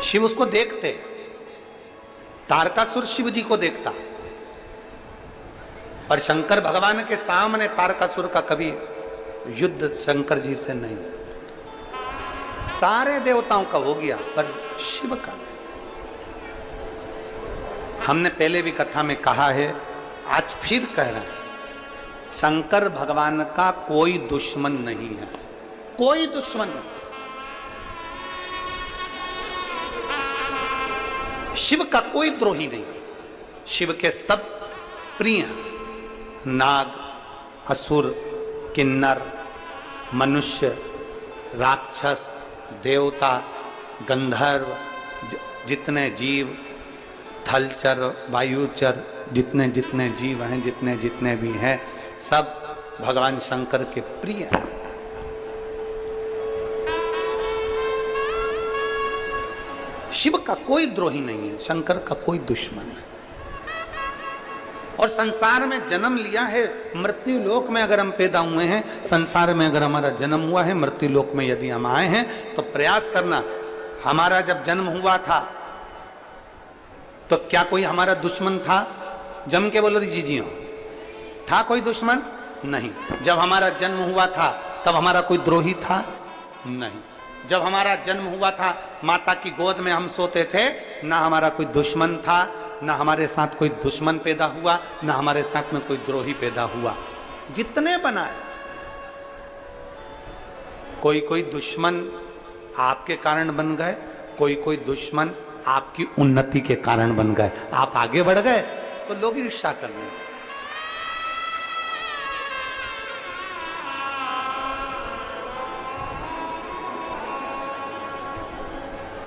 शिव उसको देखते, तारकासुर शिव जी को देखता, पर शंकर भगवान के सामने तारकासुर का कभी युद्ध शंकर जी से नहीं। सारे देवताओं का हो गया पर शिव का नहीं। हमने पहले भी कथा में कहा है, आज फिर कह रहे हैं, शंकर भगवान का कोई दुश्मन नहीं है, कोई दुश्मन नहीं। शिव का कोई द्रोही नहीं, शिव के सब प्रिय हैं। नाग, असुर, किन्नर, मनुष्य, राक्षस, देवता, गंधर्व, जितने जीव, थलचर, वायुचर, जितने जितने जीव हैं, जितने जितने भी हैं, सब भगवान शंकर के प्रिय हैं। शिव का कोई द्रोही नहीं है, शंकर का कोई दुश्मन है। और संसार में जन्म लिया है, मृत्यु लोक में अगर हम पैदा हुए हैं, संसार में अगर हमारा जन्म हुआ है, मृत्यु लोक में यदि हम आए हैं, तो प्रयास करना, हमारा जब जन्म हुआ था तो क्या कोई हमारा दुश्मन था? जम के बोलो जी हो, था कोई दुश्मन? नहीं। जब हमारा जन्म हुआ था तब हमारा कोई द्रोही था? नहीं। जब हमारा जन्म हुआ था माता की गोद में हम सोते थे, ना हमारा कोई दुश्मन था, ना हमारे साथ कोई दुश्मन पैदा हुआ, ना हमारे साथ में कोई द्रोही पैदा हुआ। जितने बनाए, कोई कोई दुश्मन आपके कारण बन गए, कोई कोई दुश्मन आपकी उन्नति के कारण बन गए। आप आगे बढ़ गए तो लोग ईर्ष्या कर रहे हैं।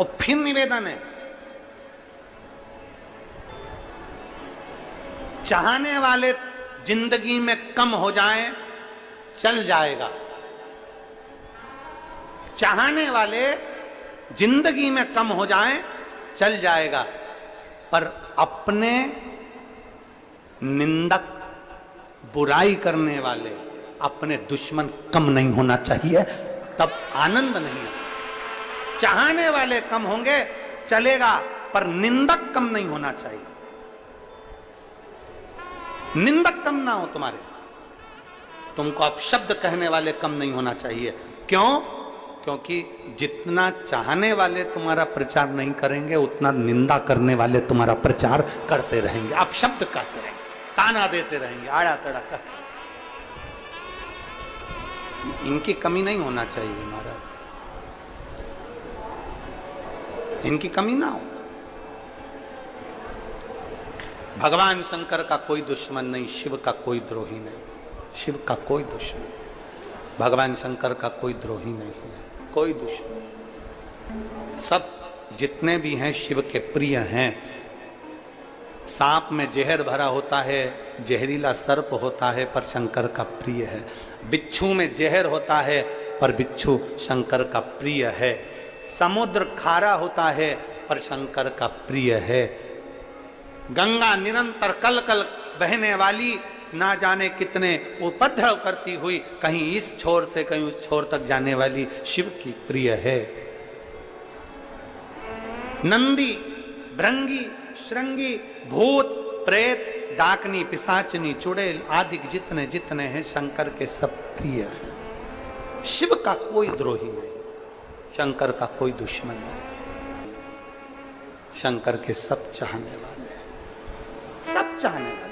और फिर निवेदन है, चाहने वाले जिंदगी में कम हो जाएं, चल जाएगा। चाहने वाले जिंदगी में कम हो जाएं, चल जाएगा, पर अपने निंदक, बुराई करने वाले, अपने दुश्मन कम नहीं होना चाहिए, तब आनंद नहीं है। चाहने वाले कम होंगे चलेगा, पर निंदक कम नहीं होना चाहिए। निंदक कम ना हो तुम्हारे, तुमको अपशब्द कहने वाले कम नहीं होना चाहिए। क्यों? क्योंकि जितना चाहने वाले तुम्हारा प्रचार नहीं करेंगे, उतना निंदा करने वाले तुम्हारा प्रचार करते रहेंगे, अपशब्द कहते रहेंगे, ताना देते रहेंगे, आड़ा तड़ा कर। इनकी कमी नहीं होना चाहिए महाराज, इनकी कमी ना हो। भगवान शंकर का कोई दुश्मन नहीं, शिव का कोई द्रोही नहीं, शिव का कोई दुश्मन, भगवान शंकर का कोई द्रोही नहीं है, कोई दुश्मन। सब जितने भी हैं शिव के प्रिय हैं। सांप में जहर भरा होता है, जहरीला सर्प होता है, पर शंकर का प्रिय है। बिच्छू में जहर होता है, पर बिच्छू शंकर का प्रिय है। समुद्र खारा होता है, पर शंकर का प्रिय है। गंगा निरंतर कल कल बहने वाली, ना जाने कितने उपद्रव करती हुई, कहीं इस छोर से कहीं उस छोर तक जाने वाली, शिव की प्रिय है। नंदी, भृंगी, श्रृंगी, भूत, प्रेत, डाकनी, पिशाचनी, चुड़ैल आदि जितने जितने हैं, शंकर के सब प्रिय हैं। शिव का कोई द्रोही नहीं, शंकर का कोई दुश्मन नहीं, शंकर के सब चाहने वाले हैं, सब चाहने वाले।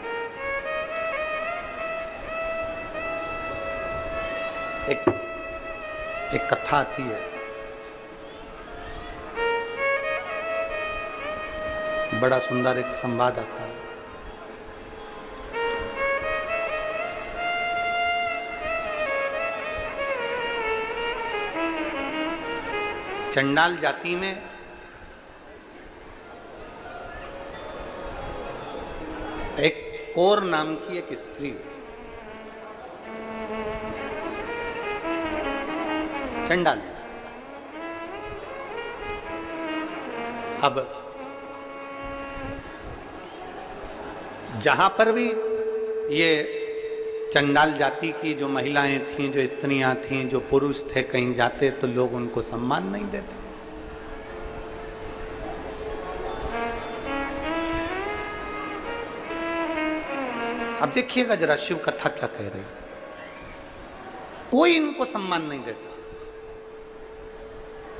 एक कथा आती है, बड़ा सुंदर एक संवाद आता है। चंडाल जाति में एक कौर नाम की एक स्त्री, चंडाल। अब जहां पर भी ये चंडाल जाति की जो महिलाएं थीं, जो स्त्रियां थीं, जो पुरुष थे, कहीं जाते तो लोग उनको सम्मान नहीं देते। अब देखिएगा जरा शिव कथा क्या कह रही है। कोई इनको सम्मान नहीं देता।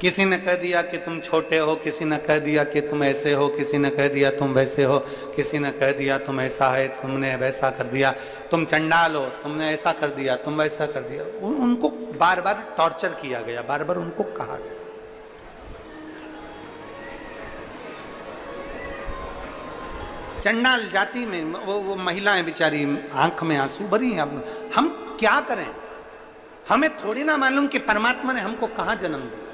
किसी ने कह दिया कि तुम छोटे हो, किसी ने कह दिया कि तुम ऐसे हो, किसी ने कह दिया तुम वैसे हो, किसी ने कह दिया तुम ऐसा है, तुमने वैसा कर दिया, तुम चंडाल हो, तुमने ऐसा कर दिया, तुम वैसा कर दिया। उनको बार बार टॉर्चर किया गया, बार बार उनको कहा गया। चंडाल जाति में वो महिलाएं बेचारी आंख में आंसू भरी। अब हम क्या करें? हमें थोड़ी ना मालूम कि परमात्मा ने हमको कहां जन्म दिया।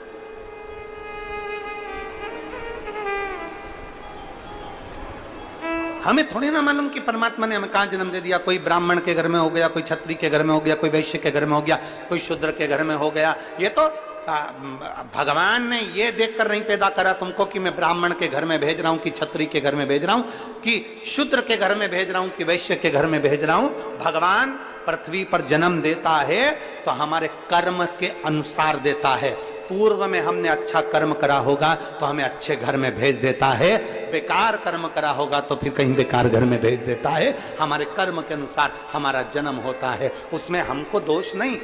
हमें थोड़ी ना मालूम कि परमात्मा ने हमें कहां जन्म दे दिया। कोई ब्राह्मण के घर में हो गया, कोई क्षत्रिय के घर में हो गया, कोई वैश्य के घर में हो गया, कोई शूद्र के घर में हो गया। ये तो भगवान ने ये देखकर नहीं पैदा करा तुमको कि मैं ब्राह्मण के घर में भेज रहा हूं, कि क्षत्रिय के घर में भेज रहा हूं, कि शूद्र के घर में भेज रहा हूं, कि वैश्य के घर में भेज रहा हूं। भगवान पृथ्वी पर जन्म देता है तो हमारे कर्म के अनुसार देता है। पूर्व में हमने अच्छा कर्म करा होगा तो हमें अच्छे घर में भेज देता है, बेकार कर्म करा होगा तो फिर कहीं बेकार घर में भेज देता है। हमारे कर्म के अनुसार हमारा जन्म होता है, उसमें हमको दोष नहीं,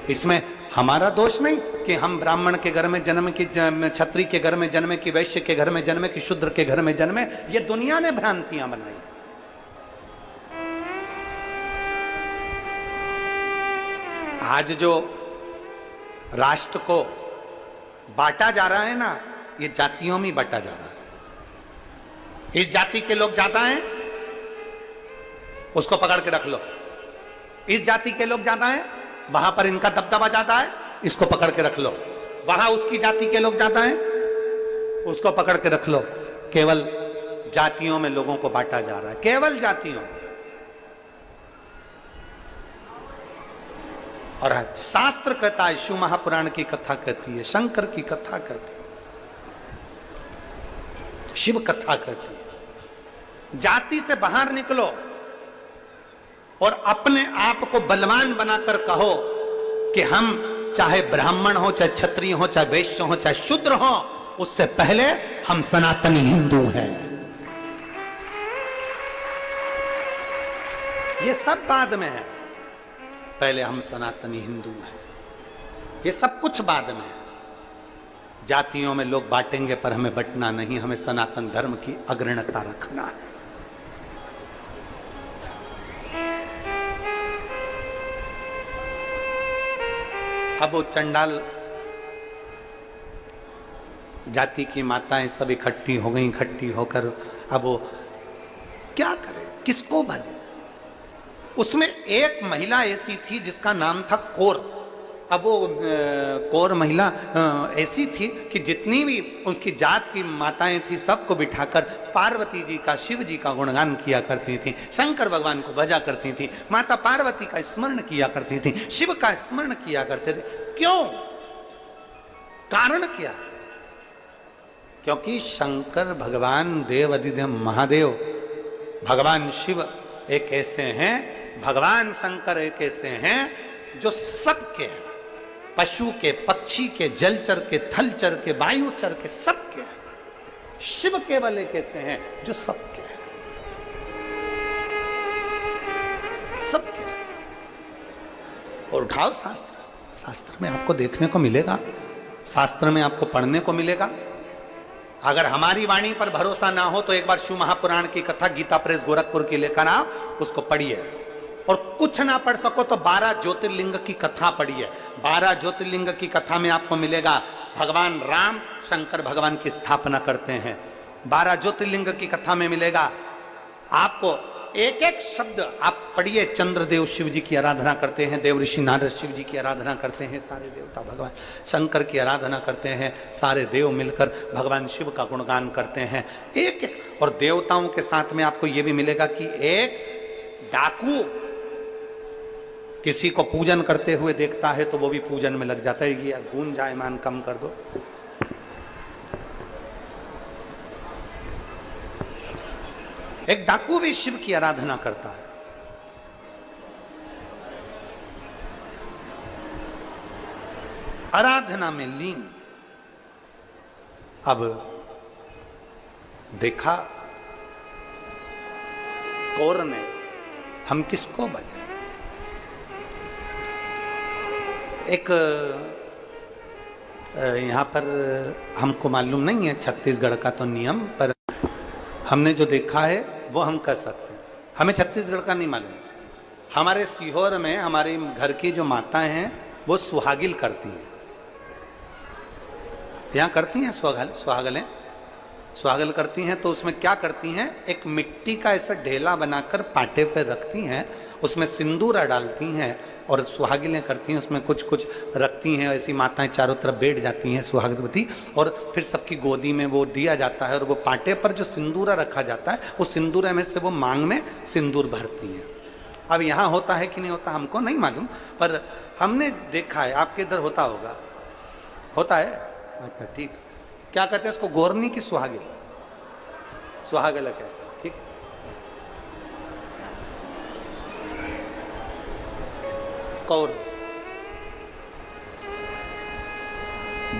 इसमें हमारा दोष नहीं कि हम ब्राह्मण के घर में जन्म, की क्षत्रिय के घर में जन्मे, कि वैश्य के घर में जन्मे, कि शूद्र के घर में जन्मे। ये दुनिया ने भ्रांतियां बनाई। आज जो राष्ट्र को बांटा जा रहा है ना, ये जातियों में बांटा जा रहा है। इस जाति के लोग ज्यादा हैं, उसको पकड़ के रख लो। इस जाति के लोग ज्यादा हैं, वहां पर इनका दबदबा ज्यादा है, इसको पकड़ के रख लो। वहां उसकी जाति के लोग ज्यादा हैं, उसको पकड़ के रख लो। केवल जातियों में लोगों को बांटा जा रहा है, केवल जातियों। और शास्त्र कहता है, शिव महापुराण की कथा कहती है, शंकर की कथा कहती है, शिव कथा कहती है। जाति से बाहर निकलो और अपने आप को बलवान बनाकर कहो कि हम चाहे ब्राह्मण हो, चाहे क्षत्रिय हो, चाहे वैश्य हो, चाहे शूद्र हो, उससे पहले हम सनातनी हिंदू हैं। ये सब बाद में है, पहले हम सनातनी हिंदू हैं। ये सब कुछ बाद में है। जातियों में लोग बांटेंगे पर हमें बंटना नहीं, हमें सनातन धर्म की अग्रणता रखना है। अब वो चंडाल जाति की माताएं सब इकट्ठी हो गई। इकट्ठी होकर अब वो क्या करे, किसको भजे? उसमें एक महिला ऐसी थी जिसका नाम था कौर। अब वो कौर महिला ऐसी थी कि जितनी भी उसकी जात की माताएं थी सबको बिठाकर पार्वती जी का, शिव जी का गुणगान किया करती थी, शंकर भगवान को भजा करती थी, माता पार्वती का स्मरण किया करती थी, शिव का स्मरण किया करते थे। क्यों? कारण क्या? क्योंकि शंकर भगवान देव अधिदेव महादेव, भगवान शिव एक ऐसे हैं, भगवान शंकर एक ऐसे हैं जो सबके हैं, पशु के, पक्षी के, जलचर के, थलचर के, वायुचर के, सबके हैं। शिव केवल एक ऐसे हैं जो सबके हैं, सबके हैं। और उठाओ शास्त्र, शास्त्र में आपको देखने को मिलेगा, शास्त्र में आपको पढ़ने को मिलेगा। अगर हमारी वाणी पर भरोसा ना हो तो एक बार शिव महापुराण की कथा गीता प्रेस गोरखपुर की लेकर आओ, उसको पढ़िए। और कुछ ना पढ़ सको तो 12 ज्योतिर्लिंग की कथा पढ़िए। 12 ज्योतिर्लिंग की कथा में आपको मिलेगा भगवान राम शंकर भगवान की स्थापना करते हैं। 12 ज्योतिर्लिंग की कथा में मिलेगा आपको एक एक शब्द। आप पढ़िए, चंद्रदेव शिव जी की आराधना करते हैं, देव ऋषि नारद शिव जी की आराधना करते हैं, सारे देवता भगवान शंकर की आराधना करते हैं, सारे देव मिलकर भगवान शिव का गुणगान करते हैं एक एक। और देवताओं के साथ में आपको यह भी मिलेगा कि एक डाकू किसी को पूजन करते हुए देखता है तो वो भी पूजन में लग जाता है। ये गुंजायमान कम कर दो। एक डाकू भी शिव की आराधना करता है। आराधना में लीन। अब देखा कौर ने हम किसको बजाएं? एक यहाँ पर हमको मालूम नहीं है छत्तीसगढ़ का तो नियम, पर हमने जो देखा है वो हम कर सकते हैं। हमें छत्तीसगढ़ का नहीं मालूम। हमारे सीहोर में हमारे घर की जो माताएं हैं वो सुहागिल करती हैं। यहाँ करती हैं सुहागल करती हैं। तो उसमें क्या करती हैं, एक मिट्टी का ऐसा ढेला बनाकर पाटे पे रखती हैं, उसमें सिंदूर डालती हैं और सुहागिलें करती हैं। उसमें कुछ कुछ रखती हैं, ऐसी माताएं चारों तरफ बैठ जाती हैं सुहागवती, और फिर सबकी गोदी में वो दिया जाता है और वो पाटे पर जो सिंदूरा रखा जाता है उस सिंदूरा में से वो मांग में सिंदूर भरती हैं। अब यहाँ होता है कि नहीं होता हमको नहीं मालूम, पर हमने देखा है। आपके इधर होता होगा, होता है? अच्छा ठीक। क्या कहते हैं इसको, गोरनी की सुहागिल? सुहागल कहते हैं, ठीक। कौर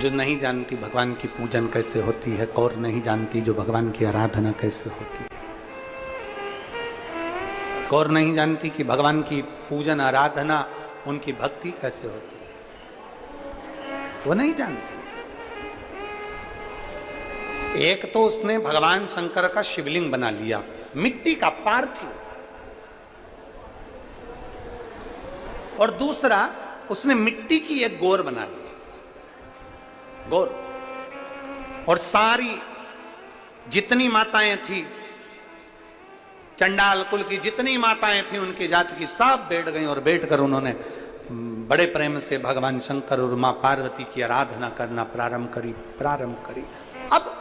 जो नहीं जानती भगवान की पूजन कैसे होती है, कौर नहीं जानती जो भगवान की आराधना कैसे होती है। कौर नहीं जानती कि भगवान की पूजन आराधना उनकी भक्ति कैसे होती है, वो नहीं जानती। एक तो उसने भगवान शंकर का शिवलिंग बना लिया, मिट्टी का पार्थिव, और दूसरा उसने मिट्टी की एक गौर बना ली, गौर। और सारी जितनी माताएं थी, चंडाल कुल की जितनी माताएं थी उनकी जाति की, सब बैठ गई और बैठकर उन्होंने बड़े प्रेम से भगवान शंकर और मां पार्वती की आराधना करना प्रारंभ करी। अब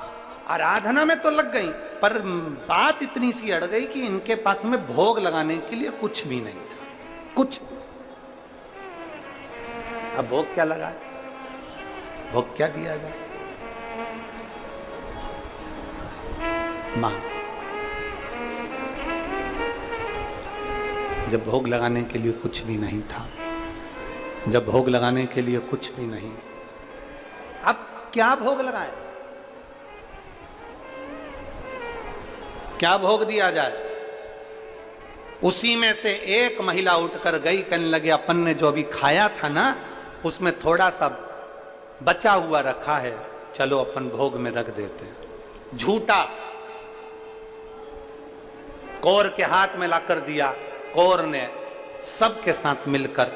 आराधना में तो लग गई, पर बात इतनी सी अड़ गई कि इनके पास में भोग लगाने के लिए कुछ भी नहीं था, कुछ। अब भोग क्या लगाए, भोग क्या दिया जाए? मां, जब भोग लगाने के लिए कुछ भी नहीं था, जब भोग लगाने के लिए कुछ भी नहीं, अब क्या भोग लगाए, क्या भोग दिया जाए? उसी में से एक महिला उठकर गई, कहने लगे अपन ने जो अभी खाया था ना उसमें थोड़ा सा बचा हुआ रखा है, चलो अपन भोग में रख देते हैं। झूठा कौर के हाथ में लाकर दिया। कौर ने सबके साथ मिलकर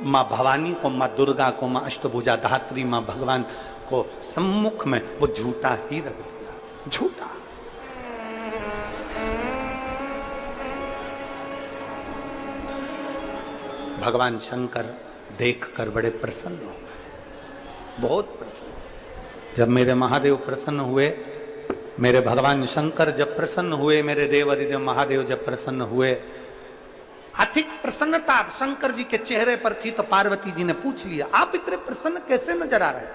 मां भवानी को, मां दुर्गा को, मां अष्टभुजा धात्री, मां भगवान को सम्मुख में वो झूठा ही रख दिया, झूठा। भगवान शंकर देखकर बड़े प्रसन्न हो गए, बहुत प्रसन्न। जब मेरे महादेव प्रसन्न हुए, मेरे भगवान शंकर जब प्रसन्न हुए, मेरे देव अधिदेव महादेव जब प्रसन्न हुए, अधिक प्रसन्नता शंकर जी के चेहरे पर थी। तो पार्वती जी ने पूछ लिया, आप इतने प्रसन्न कैसे नजर आ रहे?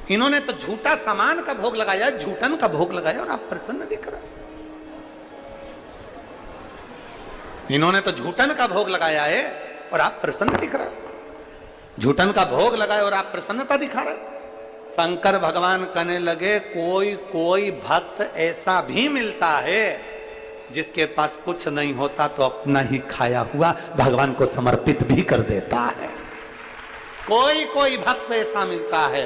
इन्होंने तो झूठा सामान का भोग लगाया, झूठन का भोग लगाया, और आप प्रसन्न दिख रहे। इन्होंने तो झूठन का भोग लगाया है और आप प्रसन्न दिख रहे हो। झूठन का भोग लगाया और आप प्रसन्नता दिखा रहे। शंकर भगवान कहने लगे, कोई कोई भक्त ऐसा भी मिलता है जिसके पास कुछ नहीं होता तो अपना ही खाया हुआ भगवान को समर्पित भी कर देता है। कोई कोई भक्त ऐसा मिलता है,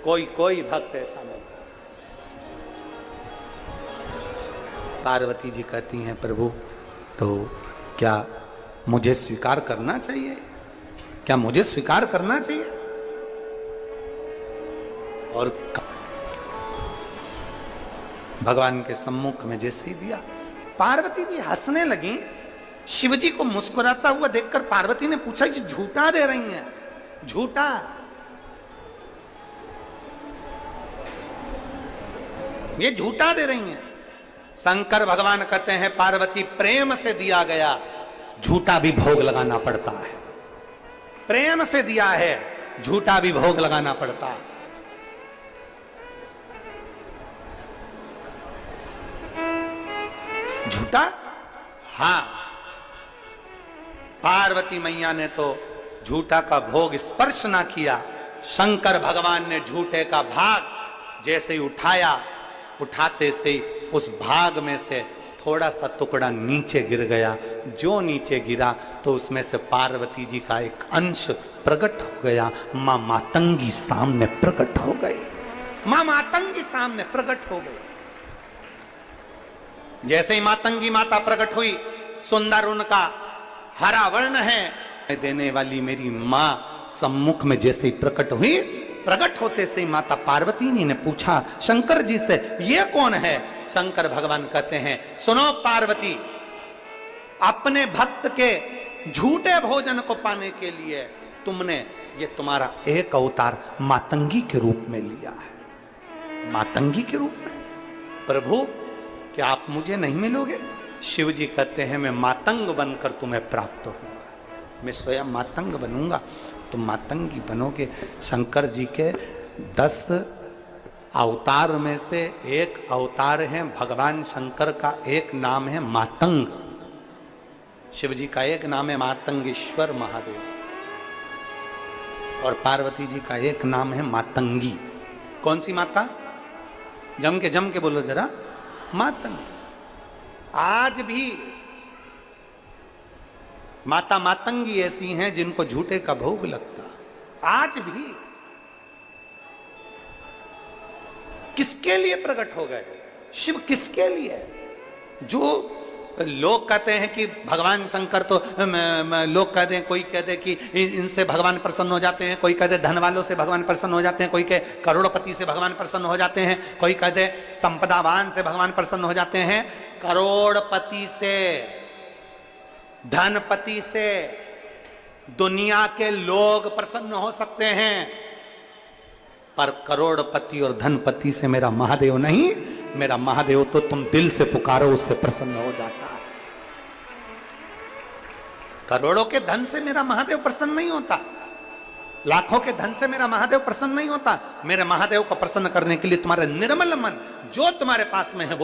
कोई कोई भक्त ऐसा मिलता है। पार्वती जी कहती हैं, प्रभु तो क्या मुझे स्वीकार करना चाहिए? क्या मुझे स्वीकार करना चाहिए? और भगवान के सम्मुख में जैसे ही दिया, पार्वती जी हंसने लगी। शिवजी को मुस्कुराता हुआ देखकर पार्वती ने पूछा, ये झूठा दे रही हैं? झूठा? ये झूठा दे रही हैं? शंकर भगवान कहते हैं, पार्वती प्रेम से दिया गया झूठा भी भोग लगाना पड़ता है। प्रेम से दिया है, झूठा भी भोग लगाना पड़ता है। झूठा? हां, पार्वती मैया ने तो झूठा का भोग स्पर्श ना किया। शंकर भगवान ने झूठे का भाग जैसे ही उठाया, उठाते से ही उस भाग में से थोड़ा सा टुकड़ा नीचे गिर गया। जो नीचे गिरा तो उसमें से पार्वती जी का एक अंश प्रकट हो गया। मां मातंगी सामने प्रकट हो गई। मां मातंगी सामने प्रकट हो गई। जैसे ही मातंगी माता प्रकट हुई, सुंदर उनका हरा वर्ण है देने वाली मेरी मां सम्मुख में जैसे ही प्रकट हुई, प्रकट होते से ही माता पार्वती ने पूछा शंकर जी से, ये कौन है? शंकर भगवान कहते हैं, सुनो पार्वती, अपने भक्त के झूठे भोजन को पाने के लिए तुमने ये तुम्हारा एक अवतार मातंगी के रूप में लिया है। मातंगी के रूप में? प्रभु क्या आप मुझे नहीं मिलोगे? शिव जी कहते हैं, मैं मातंग बनकर तुम्हें प्राप्त होऊंगा। मैं स्वयं मातंग बनूंगा, तुम मातंगी बनोगे। शंकर जी के 10 अवतार में से एक अवतार है भगवान शंकर का, एक नाम है मातंग। शिव जी का एक नाम है मातंगेश्वर महादेव और पार्वती जी का एक नाम है मातंगी। कौन सी माता? जम के बोलो जरा। मातंगी। आज भी माता मातंगी ऐसी हैं जिनको झूठे का भोग लगता। आज भी किसके लिए प्रकट हो गए? शिव किसके लिए? जो लोग कहते हैं कि भगवान शंकर तो लोग कहते हैं, कोई कहते कि इनसे भगवान प्रसन्न हो जाते हैं, कोई कहते धन वालों से भगवान प्रसन्न हो जाते हैं, कोई कहे करोड़पति से भगवान प्रसन्न हो जाते हैं, कोई कहते संपदावान से भगवान प्रसन्न हो जाते हैं। करोड़पति से, धनपति से दुनिया के लोग प्रसन्न हो सकते हैं, पर करोड़पति और धनपति से मेरा महादेव नहीं। मेरा महादेव तो तुम दिल से पुकारो उससे प्रसन्न हो जाता है। करोड़ों के धन से मेरा महादेव प्रसन्न नहीं होता, लाखों के धन से मेरा महादेव प्रसन्न नहीं होता। मेरे महादेव को प्रसन्न करने के लिए तुम्हारे निर्मल मन जो तुम्हारे पास में है वो